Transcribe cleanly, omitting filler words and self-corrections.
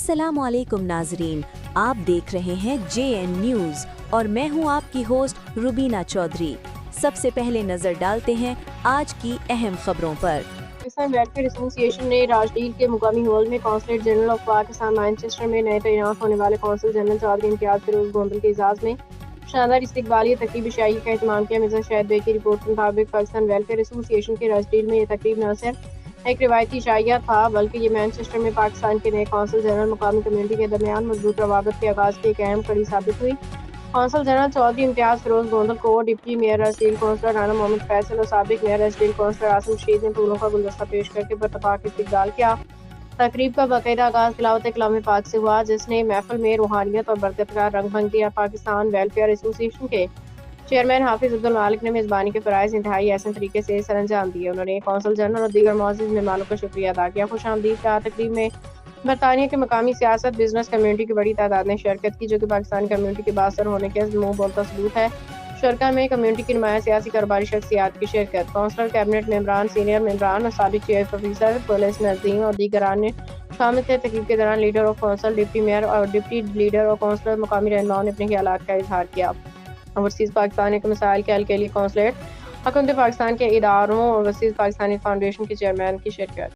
अस्सलामुअलैकुम नाजरीन, आप देख रहे हैं JN न्यूज़ और मैं हूं आपकी होस्ट रुबीना चौधरी। सबसे पहले नजर डालते हैं आज की अहम खबरों पर। पाकिस्तान वेलफेयर एसोसिएशन ने राजडील के मुकामी हॉल में consulate general of Pakistan Manchester में नए तैनात होने वाले कौंसल जनरल चौधरी इम्तियाज फिरोज गोंदल के एजाज में शानदार इस्तकबालिया तकरीब शाही का एहतमाम किया। मिर्जा शाहिद बे की रिपोर्ट के मुताबिक पाकिस्तान वेलफेयर एसोसिएशन के राजडील में यह तकरीब न सिर्फ एक रिवायती शाइया था बल्कि ये मैनचेस्टर में पाकिस्तान के नए कौंसल जनरल मुकामी कम्युनिटी के दरमियान मजबूत रवाबत के आगाज की एक अहम कड़ी साबित हुई। कौंसल जनरल चौधरी इम्तियाज फिरोज गोंदल को deputy mayor Rochdale councillor Rana Mohammad Faisal और साबिक mayor Rochdale councillor Asim Rashid ने फूलों का गुलदस्ता पेश करके बर्तपाक इस्तकबाल किया। तकरीब का बाकायदा आगाज तिलावत कलाम पाक से हुआ, जिसने महफिल में रूहानियत और बरकत का रंग भंग दिया। पाकिस्तान वेलफेयर एसोसिएशन के चेयरमैन हाफिज अब्दुल मालिक ने मेजबानी के फराइज इंतहाई ऐसे तरीके से सर अंजाम दिए। उन्होंने कौंसल जनरल और दीगर मुअज़्ज़िज़ मेहमानों का शुक्रिया अदा किया। खुशामदीद कहा। तकरीब में बरतानिया के मकामी सियासत बिजनेस कम्युनिटी की बड़ी तादाद ने शिरकत की, जो कि पाकिस्तानी कम्युनिटी के बासर होने के मुंह बोलता सबूत है। शुरका में कम्युनिटी की नुमाया सियासी कारोबारी शख्सियात की शिरकत, कौंसलर, कैबिनेट मेंबरान, सीनियर मेंबरान और साबिक चीफ ऑफिसर, पुलिस नज़ीम और दीगरान ने शामिल थे। तकरीब के दौरान leader of council, deputy mayor और डिप्टी लीडर और कौंसलर मुकामी रहनुमाओं ने अपने ख्यालात का इजहार किया। ओवरसीज़ पाकिस्तानी के मसाइल के हल के लिए कौंसलेट हुकूमत पाकिस्तान के इदारों और ओवरसीज़ पाकिस्तानी फाउंडेशन के चेयरमैन की शिरकत।